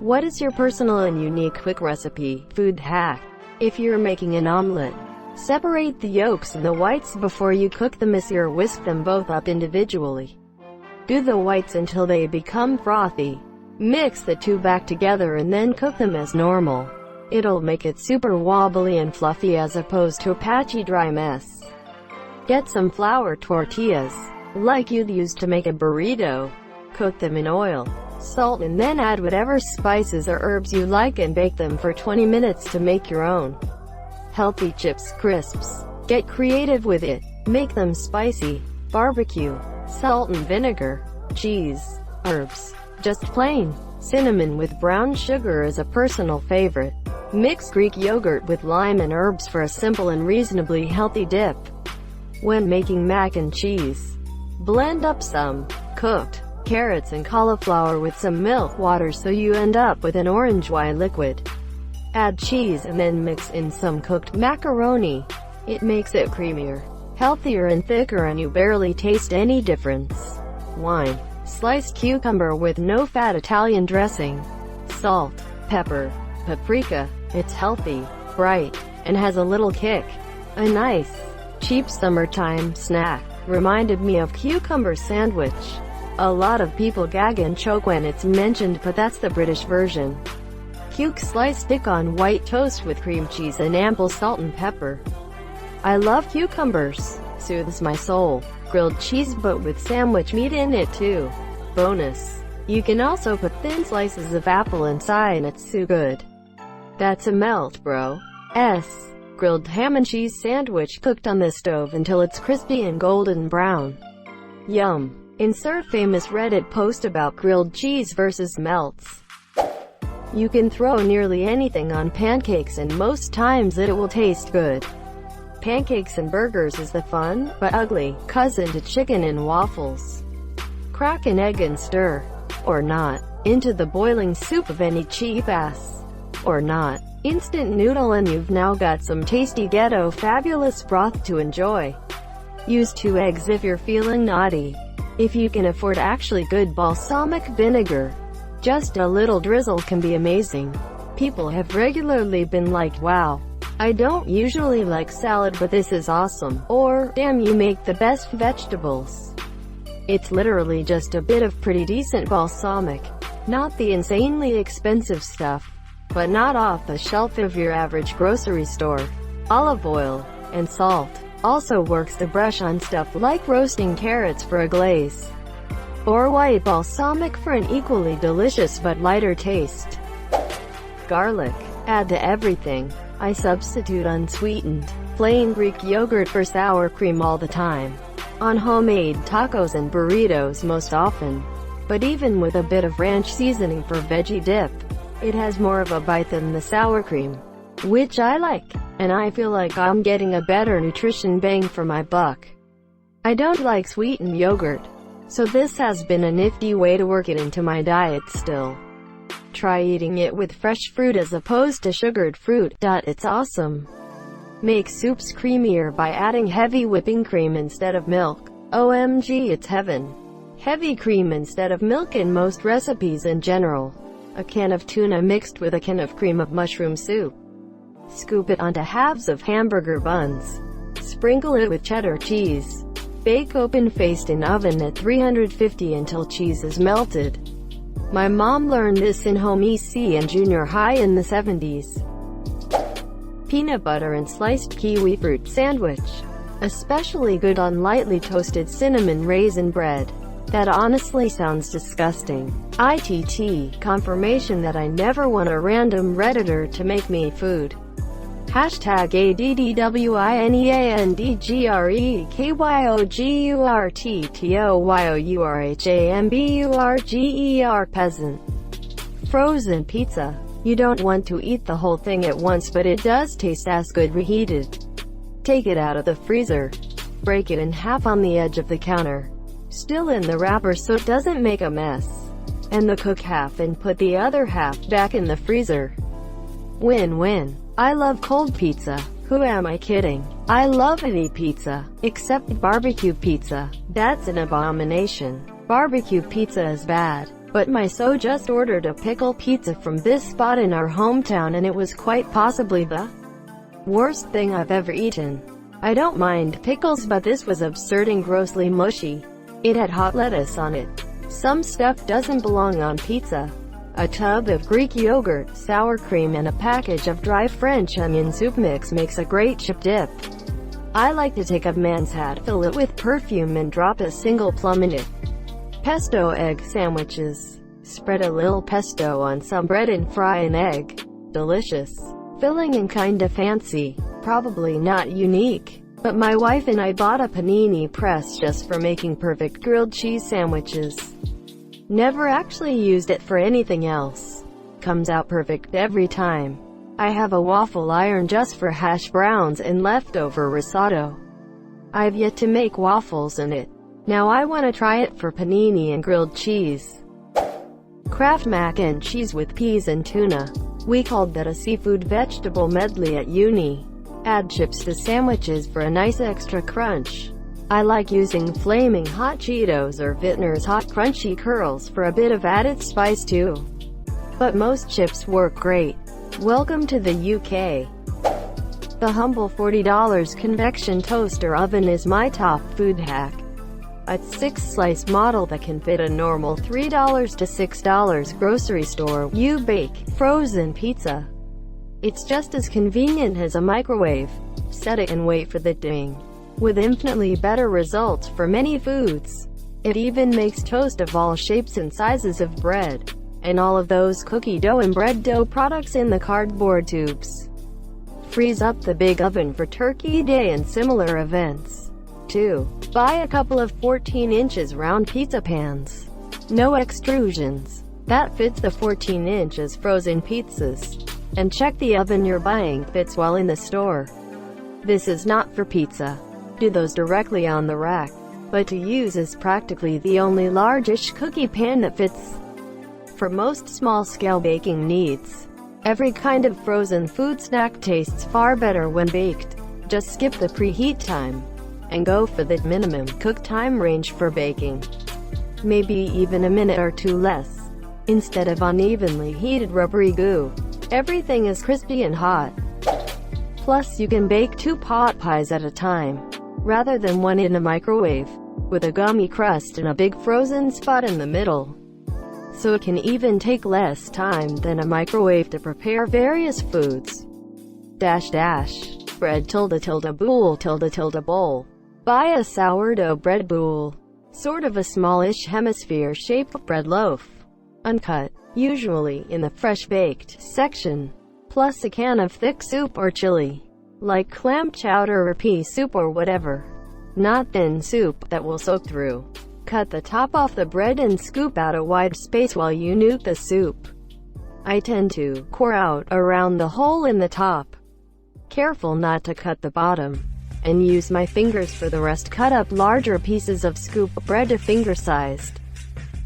What is your personal and unique quick recipe, food hack? If you're making an omelet, separate the yolks and the whites before you cook them, or whisk them both up individually. Do the whites until they become frothy. Mix the two back together and then cook them as normal. It'll make it super wobbly and fluffy as opposed to a patchy dry mess. Get some flour tortillas, like you'd use to make a burrito. Cook them in oil, salt, and then add whatever spices or herbs you like and bake them for 20 minutes to make your own healthy chips crisps. Get creative with it. Make them spicy, barbecue, salt and vinegar, cheese, herbs, just plain. Cinnamon with brown sugar is a personal favorite. Mix Greek yogurt with lime and herbs for a simple and reasonably healthy dip. When making mac and cheese, blend up some cooked carrots and cauliflower with some milk water so you end up with an orange wine liquid. Add cheese and then mix in some cooked macaroni. It makes it creamier, healthier and thicker, and you barely taste any difference. Wine. Sliced cucumber with no-fat Italian dressing. Salt, pepper, paprika. It's healthy, bright, and has a little kick. A nice, cheap summertime snack. Reminded me of cucumber sandwich. A lot of people gag and choke when it's mentioned, but that's the British version. Cuke sliced thick on white toast with cream cheese and ample salt and pepper. I love cucumbers. Soothes my soul. Grilled cheese but with sandwich meat in it too. Bonus. You can also put thin slices of apple inside and it's so good. That's a melt, bro. Grilled ham and cheese sandwich cooked on the stove until it's crispy and golden brown. Yum. Insert famous Reddit post about grilled cheese versus melts. You can throw nearly anything on pancakes and most times it will taste good. Pancakes and burgers is the fun, but ugly, cousin to chicken and waffles. Crack an egg and stir, or not, into the boiling soup of any cheap-ass, or not, instant noodle, and you've now got some tasty ghetto fabulous broth to enjoy. Use 2 eggs if you're feeling naughty. If you can afford actually good balsamic vinegar, just a little drizzle can be amazing. People have regularly been like, wow, I don't usually like salad but this is awesome, or, damn, you make the best vegetables. It's literally just a bit of pretty decent balsamic. Not the insanely expensive stuff, but not off the shelf of your average grocery store. Olive oil and salt also works to brush on stuff like roasting carrots for a glaze, or white balsamic for an equally delicious but lighter taste. Garlic. Add to everything. I substitute unsweetened, plain Greek yogurt for sour cream all the time. On homemade tacos and burritos most often. But even with a bit of ranch seasoning for veggie dip, it has more of a bite than the sour cream, which I like, and I feel like I'm getting a better nutrition bang for my buck. I don't like sweetened yogurt, so this has been a nifty way to work it into my diet still. Try eating it with fresh fruit as opposed to sugared fruit. It's awesome. Make soups creamier by adding heavy whipping cream instead of milk. OMG, it's heaven. Heavy cream instead of milk in most recipes in general. A can of tuna mixed with a can of cream of mushroom soup. Scoop it onto halves of hamburger buns. Sprinkle it with cheddar cheese. Bake open-faced in oven at 350 until cheese is melted. My mom learned this in home EC and junior high in the 70s. Peanut butter and sliced kiwi fruit sandwich. Especially good on lightly toasted cinnamon raisin bread. That honestly sounds disgusting. ITT, confirmation that I never want a random Redditor to make me food. Hashtag ADDYNEANDGREKYOGURTTOYOURHAMBURGER peasant. Frozen pizza. You don't want to eat the whole thing at once, but it does taste as good reheated. Take it out of the freezer. Break it in half on the edge of the counter, still in the wrapper so it doesn't make a mess, and the cook half and put the other half back in the freezer. Win-win. I love cold pizza. Who am I kidding? I love any pizza, except barbecue pizza. That's an abomination. Barbecue pizza is bad. But my so just ordered a pickle pizza from this spot in our hometown and it was quite possibly the worst thing I've ever eaten. I don't mind pickles, but this was absurd and grossly mushy. It had hot lettuce on it. Some stuff doesn't belong on pizza. A tub of Greek yogurt, sour cream and a package of dry French onion soup mix makes a great chip dip. I like to take a man's hat, fill it with perfume and drop a single plum in it. Pesto egg sandwiches. Spread a little pesto on some bread and fry an egg. Delicious. Filling and kinda fancy. Probably not unique, but my wife and I bought a panini press just for making perfect grilled cheese sandwiches. Never actually used it for anything else. Comes out perfect every time. I have a waffle iron just for hash browns and leftover risotto. I've yet to make waffles in it. Now I want to try it for panini and grilled cheese. Kraft mac and cheese with peas and tuna. We called that a seafood vegetable medley at uni. Add chips to sandwiches for a nice extra crunch. I like using flaming hot Cheetos or Vintner's hot crunchy curls for a bit of added spice too. But most chips work great. Welcome to the UK. The humble $40 convection toaster oven is my top food hack. A 6-slice model that can fit a normal $3 to $6 grocery store. You bake frozen pizza. It's just as convenient as a microwave. Set it and wait for the ding. With infinitely better results for many foods. It even makes toast of all shapes and sizes of bread, and all of those cookie dough and bread dough products in the cardboard tubes. Frees up the big oven for Turkey Day and similar events. 2. Buy a couple of 14 inches round pizza pans. No extrusions. That fits the 14 inches frozen pizzas. And check the oven you're buying fits well in the store. This is not for pizza. Do those directly on the rack. But to use is practically the only largish cookie pan that fits. For most small-scale baking needs. Every kind of frozen food snack tastes far better when baked. Just skip the preheat time. And go for the minimum cook time range for baking. Maybe even a minute or two less. Instead of unevenly heated rubbery goo. Everything is crispy and hot. Plus you can bake 2 pot pies at a time, rather than one in a microwave, with a gummy crust and a big frozen spot in the middle. So it can even take less time than a microwave to prepare various foods. Bread bowl. Buy a sourdough bread bowl. Sort of a smallish hemisphere-shaped bread loaf. Uncut, usually in the fresh-baked section. Plus a can of thick soup or chili. Like clam chowder or pea soup or whatever. Not thin soup that will soak through. Cut the top off the bread and scoop out a wide space while you nuke the soup. I tend to pour out around the hole in the top. Careful not to cut the bottom. And use my fingers for the rest. Cut up larger pieces of scoop bread to finger-sized.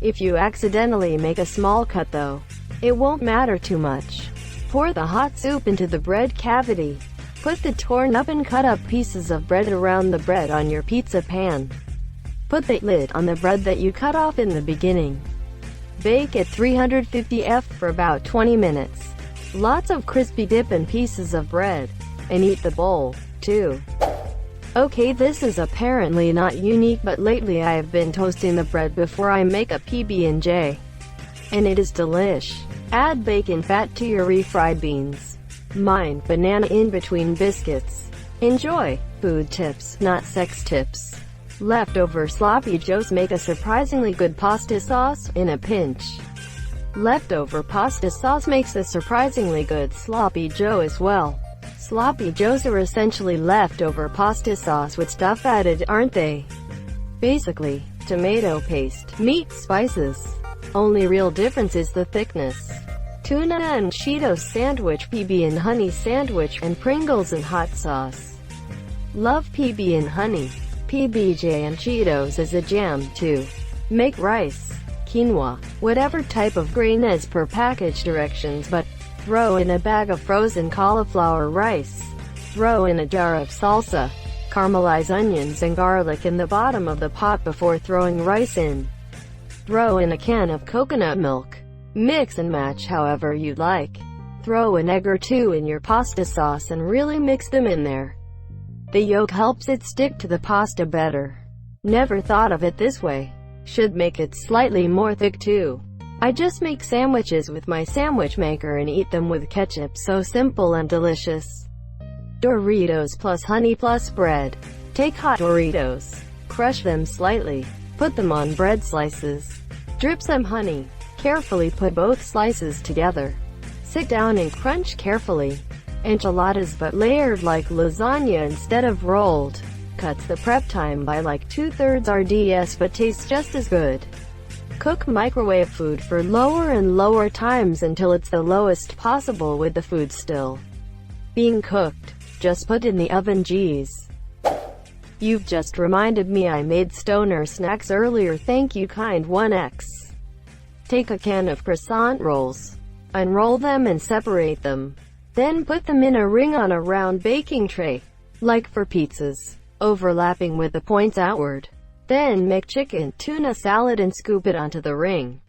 If you accidentally make a small cut though, it won't matter too much. Pour the hot soup into the bread cavity. Put the torn up and cut up pieces of bread around the bread on your pizza pan. Put the lid on the bread that you cut off in the beginning. Bake at 350 F for about 20 minutes. Lots of crispy dip and pieces of bread. And eat the bowl, too. Okay, this is apparently not unique, but lately I have been toasting the bread before I make a PB&J. And it is delish. Add bacon fat to your refried beans. Mine, banana in between biscuits. Enjoy. Food tips, not sex tips. Leftover sloppy joes make a surprisingly good pasta sauce, in a pinch. Leftover pasta sauce makes a surprisingly good sloppy joe as well. Sloppy joes are essentially leftover pasta sauce with stuff added, aren't they? Basically, tomato paste, meat, spices. Only real difference is the thickness. Tuna and Cheetos sandwich, PB and honey sandwich, and Pringles and hot sauce. Love PB and honey. PBJ and Cheetos as a jam, too. Make rice, quinoa, whatever type of grain as per package directions, but throw in a bag of frozen cauliflower rice. Throw in a jar of salsa. Caramelize onions and garlic in the bottom of the pot before throwing rice in. Throw in a can of coconut milk. Mix and match however you'd like. Throw an egg or two in your pasta sauce and really mix them in there. The yolk helps it stick to the pasta better. Never thought of it this way. Should make it slightly more thick too. I just make sandwiches with my sandwich maker and eat them with ketchup, so simple and delicious. Doritos plus honey plus bread. Take hot Doritos. Crush them slightly. Put them on bread slices. Drip some honey. Carefully put both slices together. Sit down and crunch carefully. Enchiladas but layered like lasagna instead of rolled. Cuts the prep time by like 2/3 RDS but tastes just as good. Cook microwave food for lower and lower times until it's the lowest possible with the food still being cooked. Just put in the oven. Geez. You've just reminded me I made stoner snacks earlier, thank you kind 1x. Take a can of croissant rolls. Unroll them and separate them. Then put them in a ring on a round baking tray, like for pizzas, overlapping with the points outward. Then make chicken tuna salad and scoop it onto the ring.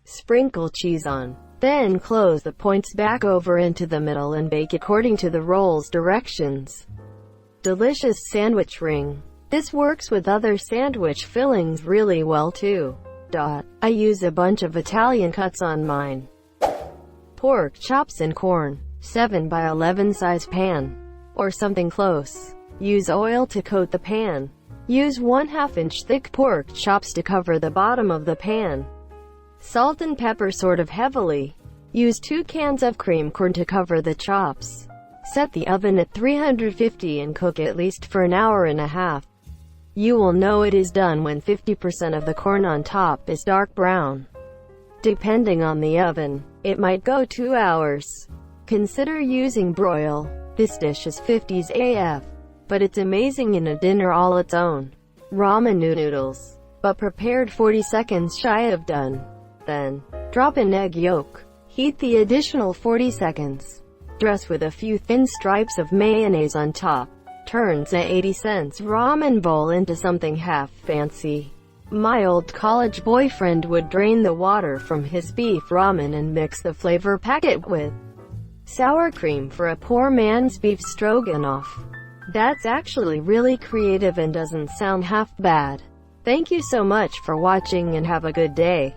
Sprinkle cheese on. Then close the points back over into the middle and bake according to the roll's directions. Delicious sandwich ring. This works with other sandwich fillings really well too. I use a bunch of Italian cuts on mine. Pork chops and corn. 7 by 11 size pan. Or something close. Use oil to coat the pan. Use 1/2 inch thick pork chops to cover the bottom of the pan. Salt and pepper sort of heavily. Use 2 cans of cream corn to cover the chops. Set the oven at 350 and cook at least for an hour and a half. You will know it is done when 50% of the corn on top is dark brown. Depending on the oven, it might go 2 hours. Consider using broil. This dish is 50s AF, but it's amazing in a dinner all its own. Ramen noodles, but prepared 40 seconds shy of done. Then, drop in egg yolk. Heat the additional 40 seconds. Dress with a few thin stripes of mayonnaise on top. Turns a 80-cent ramen bowl into something half fancy. My old college boyfriend would drain the water from his beef ramen and mix the flavor packet with sour cream for a poor man's beef stroganoff. That's actually really creative and doesn't sound half bad. Thank you so much for watching and have a good day.